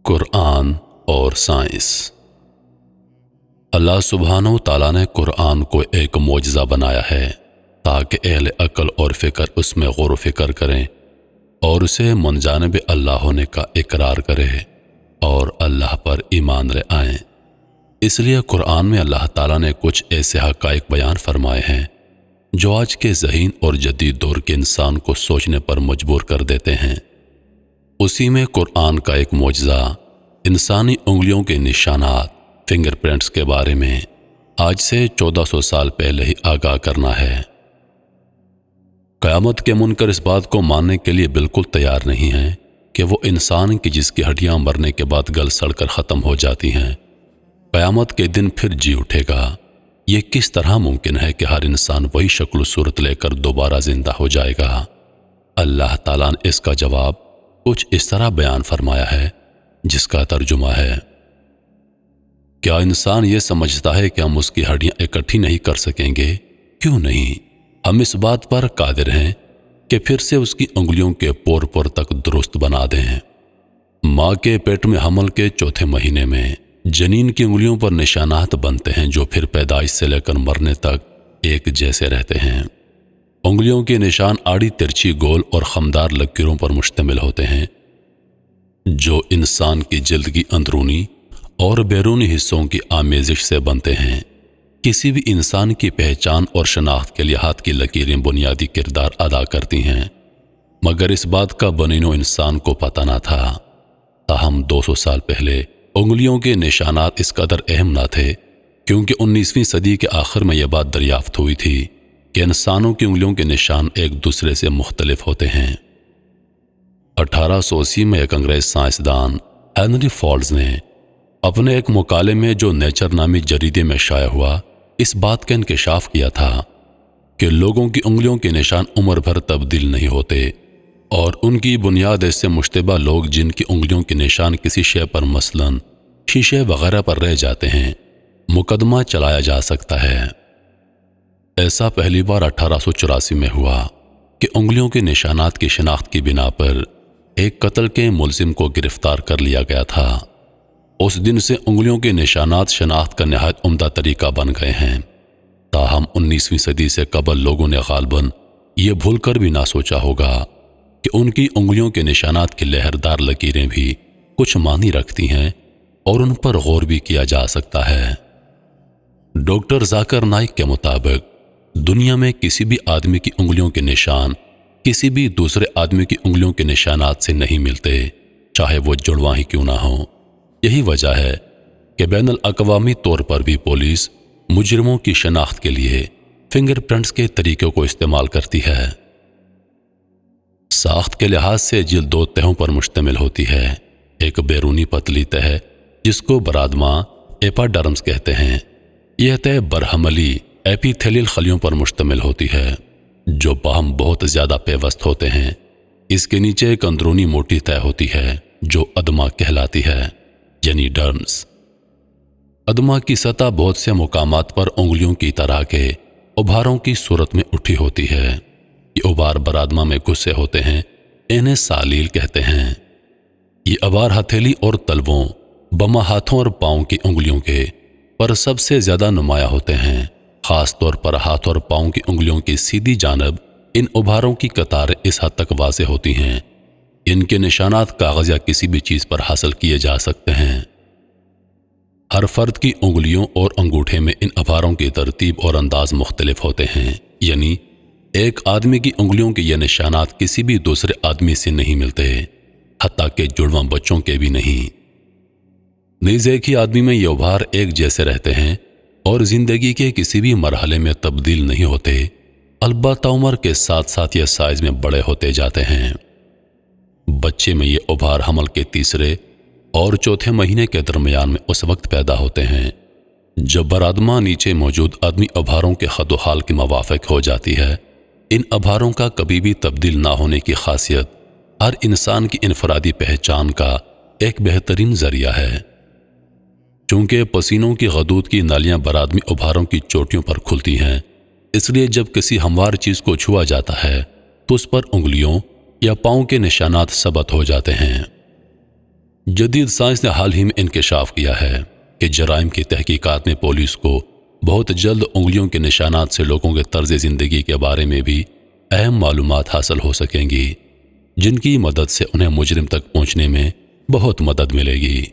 قرآن اور سائنس۔ اللہ سبحانہ و تعالیٰ نے قرآن کو ایک معجزہ بنایا ہے تاکہ اہل عقل اور فکر اس میں غور و فکر کریں اور اسے من جانب اللہ ہونے کا اقرار کرے اور اللہ پر ایمان لے آئیں۔ اس لیے قرآن میں اللہ تعالیٰ نے کچھ ایسے حقائق بیان فرمائے ہیں جو آج کے ذہین اور جدید دور کے انسان کو سوچنے پر مجبور کر دیتے ہیں۔ اسی میں قرآن کا ایک معجزہ انسانی انگلیوں کے نشانات فنگر پرنٹس کے بارے میں آج سے 1400 سال پہلے ہی آگاہ کرنا ہے۔ قیامت کے منکر اس بات کو ماننے کے لیے بالکل تیار نہیں ہیں کہ وہ انسان کی جس کی ہڈیاں مرنے کے بعد گل سڑ کر ختم ہو جاتی ہیں، قیامت کے دن پھر جی اٹھے گا۔ یہ کس طرح ممکن ہے کہ ہر انسان وہی شکل و صورت لے کر دوبارہ زندہ ہو جائے گا؟ اللہ تعالیٰ نے اس کا جواب کچھ اس طرح بیان فرمایا ہے جس کا ترجمہ ہے، کیا انسان یہ سمجھتا ہے کہ ہم اس کی ہڈیاں اکٹھی نہیں کر سکیں گے؟ کیوں نہیں؟ ہم اس بات پر قادر ہیں کہ پھر سے اس کی انگلیوں کے پور پور تک درست بنا دیں۔ ماں کے پیٹ میں حمل کے چوتھے مہینے میں جنین کی انگلیوں پر نشانات بنتے ہیں جو پھر پیدائش سے لے کر مرنے تک ایک جیسے رہتے ہیں۔ انگلیوں کے نشان آڑی ترچھی گول اور خمدار لکیروں پر مشتمل ہوتے ہیں جو انسان کی جلد کی اندرونی اور بیرونی حصوں کی آمیزش سے بنتے ہیں۔ کسی بھی انسان کی پہچان اور شناخت کے لیے ہاتھ کی لکیریں بنیادی کردار ادا کرتی ہیں، مگر اس بات کا بنینو انسان کو پتہ نہ تھا۔ تاہم 200 سال پہلے انگلیوں کے نشانات اس قدر اہم نہ تھے کیونکہ 19ویں صدی کے آخر میں یہ بات دریافت ہوئی تھی کہ انسانوں کی انگلیوں کے نشان ایک دوسرے سے مختلف ہوتے ہیں۔ 1880 میں ایک انگریز سائنسدان ہنری فالز نے اپنے ایک مقالے میں جو نیچر نامی جریدے میں شائع ہوا اس بات کا انکشاف کیا تھا کہ لوگوں کی انگلیوں کے نشان عمر بھر تبدیل نہیں ہوتے اور ان کی بنیاد ایسے مشتبہ لوگ جن کی انگلیوں کے نشان کسی شے پر مثلاً شیشے وغیرہ پر رہ جاتے ہیں مقدمہ چلایا جا سکتا ہے۔ ایسا پہلی بار 1884 میں ہوا کہ انگلیوں کے نشانات کی شناخت کی بنا پر ایک قتل کے ملزم کو گرفتار کر لیا گیا تھا۔ اس دن سے انگلیوں کے نشانات شناخت کا نہایت عمدہ طریقہ بن گئے ہیں۔ تاہم 19ویں صدی سے قبل لوگوں نے غالباً یہ بھول کر بھی نہ سوچا ہوگا کہ ان کی انگلیوں کے نشانات کی لہردار لکیریں بھی کچھ معنی رکھتی ہیں اور ان پر غور بھی کیا جا سکتا ہے۔ ڈاکٹر ذاکر نائک کے مطابق دنیا میں کسی بھی آدمی کی انگلیوں کے نشان کسی بھی دوسرے آدمی کی انگلیوں کے نشانات سے نہیں ملتے، چاہے وہ جڑواں ہی کیوں نہ ہوں۔ یہی وجہ ہے کہ بین الاقوامی طور پر بھی پولیس مجرموں کی شناخت کے لیے فنگر پرنٹس کے طریقوں کو استعمال کرتی ہے۔ ساخت کے لحاظ سے جلد 2 تہوں پر مشتمل ہوتی ہے۔ ایک بیرونی پتلی تہ جس کو برادماں ایپاڈرمس کہتے ہیں۔ یہ تہ برہملی ایپیتھیلیل خلیوں پر مشتمل ہوتی ہے جو باہم بہت زیادہ پیوست ہوتے ہیں۔ اس کے نیچے ایک اندرونی موٹی تہ ہوتی ہے جو ادما کہلاتی ہے، یعنی ڈرمز۔ ادما کی سطح بہت سے مقامات پر انگلیوں کی طرح کے ابھاروں کی صورت میں اٹھی ہوتی ہے۔ یہ ابھار برادما میں گھسے ہوتے ہیں، انہیں سالیل کہتے ہیں۔ یہ ابھار ہتھیلی اور تلووں بما ہاتھوں اور پاؤں کی انگلیوں کے پر سب سے زیادہ نمایاں ہوتے ہیں۔ خاص طور پر ہاتھ اور پاؤں کی انگلیوں کی سیدھی جانب ان ابھاروں کی قطاریں اس حد تک واضح ہوتی ہیں۔ ان کے نشانات کاغذ یا کسی بھی چیز پر حاصل کیے جا سکتے ہیں۔ ہر فرد کی انگلیوں اور انگوٹھے میں ان ابھاروں کی ترتیب اور انداز مختلف ہوتے ہیں، یعنی ایک آدمی کی انگلیوں کے یہ نشانات کسی بھی دوسرے آدمی سے نہیں ملتے، حتیٰ کہ جڑواں بچوں کے بھی نہیں۔ نیز ایک ہی آدمی میں یہ ابھار ایک جیسے رہتے ہیں اور زندگی کے کسی بھی مرحلے میں تبدیل نہیں ہوتے، البتہ عمر کے ساتھ ساتھ یہ سائز میں بڑے ہوتے جاتے ہیں۔ بچے میں یہ ابھار حمل کے تیسرے اور چوتھے مہینے کے درمیان میں اس وقت پیدا ہوتے ہیں جب برادماں نیچے موجود آدمی ابھاروں کے خد و حال کے موافق ہو جاتی ہے۔ ان ابھاروں کا کبھی بھی تبدیل نہ ہونے کی خاصیت ہر انسان کی انفرادی پہچان کا ایک بہترین ذریعہ ہے۔ چونکہ پسینوں کی غدود کی نالیاں برادمی ابھاروں کی چوٹیوں پر کھلتی ہیں، اس لیے جب کسی ہموار چیز کو چھوا جاتا ہے تو اس پر انگلیوں یا پاؤں کے نشانات ثبت ہو جاتے ہیں۔ جدید سائنس نے حال ہی میں انکشاف کیا ہے کہ جرائم کی تحقیقات میں پولیس کو بہت جلد انگلیوں کے نشانات سے لوگوں کے طرز زندگی کے بارے میں بھی اہم معلومات حاصل ہو سکیں گی، جن کی مدد سے انہیں مجرم تک پہنچنے میں بہت مدد ملے گی۔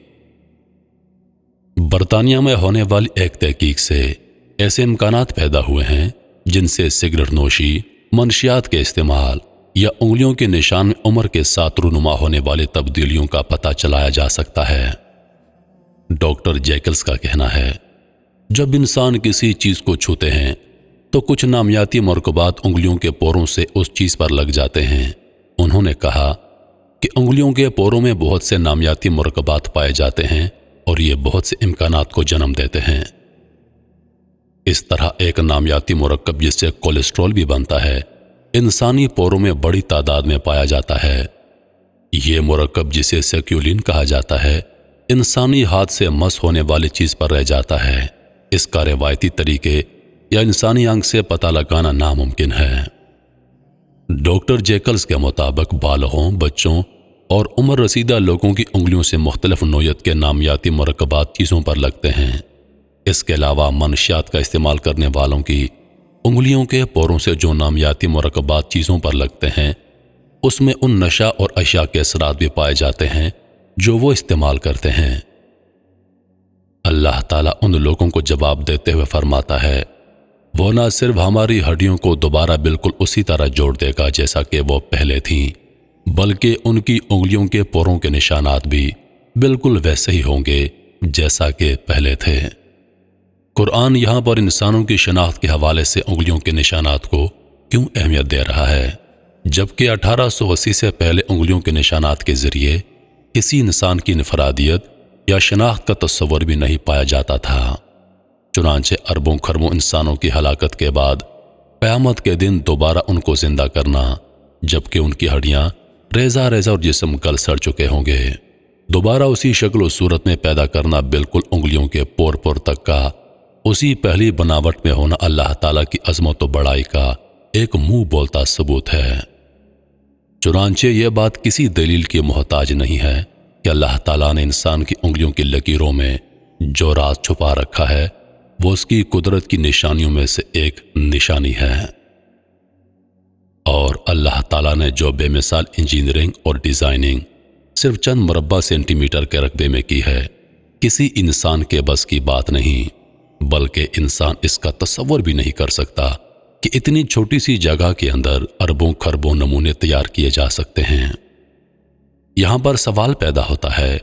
برطانیہ میں ہونے والی ایک تحقیق سے ایسے امکانات پیدا ہوئے ہیں جن سے سگریٹ نوشی، منشیات کے استعمال یا انگلیوں کے نشان میں عمر کے ساتھ رونما ہونے والی تبدیلیوں کا پتہ چلایا جا سکتا ہے۔ ڈاکٹر جیکلز کا کہنا ہے، جب انسان کسی چیز کو چھوتے ہیں تو کچھ نامیاتی مرکبات انگلیوں کے پوروں سے اس چیز پر لگ جاتے ہیں۔ انہوں نے کہا کہ انگلیوں کے پوروں میں بہت سے نامیاتی مرکبات پائے جاتے ہیں اور یہ بہت سے امکانات کو جنم دیتے ہیں۔ اس طرح ایک نامیاتی مرکب جس سے کولیسٹرول بھی بنتا ہے، انسانی پوروں میں بڑی تعداد میں پایا جاتا ہے۔ یہ مرکب جسے سیکیولین کہا جاتا ہے، انسانی ہاتھ سے مس ہونے والی چیز پر رہ جاتا ہے۔ اس کا روایتی طریقے یا انسانی آنکھ سے پتہ لگانا ناممکن ہے۔ ڈاکٹر جیکلز کے مطابق بالغوں، بچوں اور عمر رسیدہ لوگوں کی انگلیوں سے مختلف نوعیت کے نامیاتی مرکبات چیزوں پر لگتے ہیں۔ اس کے علاوہ منشیات کا استعمال کرنے والوں کی انگلیوں کے پوروں سے جو نامیاتی مرکبات چیزوں پر لگتے ہیں، اس میں ان نشہ اور اشیاء کے اثرات بھی پائے جاتے ہیں جو وہ استعمال کرتے ہیں۔ اللہ تعالیٰ ان لوگوں کو جواب دیتے ہوئے فرماتا ہے، وہ نہ صرف ہماری ہڈیوں کو دوبارہ بالکل اسی طرح جوڑ دے گا جیسا کہ وہ پہلے تھیں، بلکہ ان کی انگلیوں کے پوروں کے نشانات بھی بالکل ویسے ہی ہوں گے جیسا کہ پہلے تھے۔ قرآن یہاں پر انسانوں کی شناخت کے حوالے سے انگلیوں کے نشانات کو کیوں اہمیت دے رہا ہے، جبکہ 1880 سے پہلے انگلیوں کے نشانات کے ذریعے کسی انسان کی انفرادیت یا شناخت کا تصور بھی نہیں پایا جاتا تھا۔ چنانچہ اربوں خربوں انسانوں کی ہلاکت کے بعد قیامت کے دن دوبارہ ان کو زندہ کرنا، جبکہ ان کی ہڈیاں ریزہ ریزہ اور جسم گل سڑ چکے ہوں گے، دوبارہ اسی شکل و صورت میں پیدا کرنا بالکل انگلیوں کے پور پور تک کا اسی پہلی بناوٹ میں ہونا اللہ تعالیٰ کی عظمت و بڑائی کا ایک منہ بولتا ثبوت ہے۔ چنانچہ یہ بات کسی دلیل کی محتاج نہیں ہے کہ اللہ تعالیٰ نے انسان کی انگلیوں کی لکیروں میں جو راز چھپا رکھا ہے وہ اس کی قدرت کی نشانیوں میں سے ایک نشانی ہے۔ اور اللہ تعالیٰ نے جو بے مثال انجینئرنگ اور ڈیزائننگ صرف چند مربع سینٹی میٹر کے رقبے میں کی ہے، کسی انسان کے بس کی بات نہیں، بلکہ انسان اس کا تصور بھی نہیں کر سکتا کہ اتنی چھوٹی سی جگہ کے اندر اربوں خربوں نمونے تیار کیے جا سکتے ہیں۔ یہاں پر سوال پیدا ہوتا ہے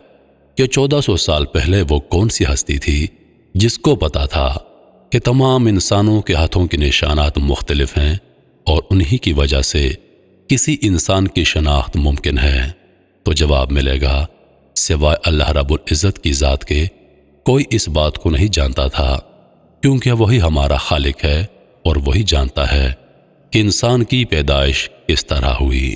کہ 1400 سال پہلے وہ کون سی ہستی تھی جس کو پتا تھا کہ تمام انسانوں کے ہاتھوں کے نشانات مختلف ہیں اور انہی کی وجہ سے کسی انسان کی شناخت ممکن ہے؟ تو جواب ملے گا، سوائے اللہ رب العزت کی ذات کے کوئی اس بات کو نہیں جانتا تھا، کیونکہ وہی ہمارا خالق ہے اور وہی جانتا ہے کہ انسان کی پیدائش کس طرح ہوئی۔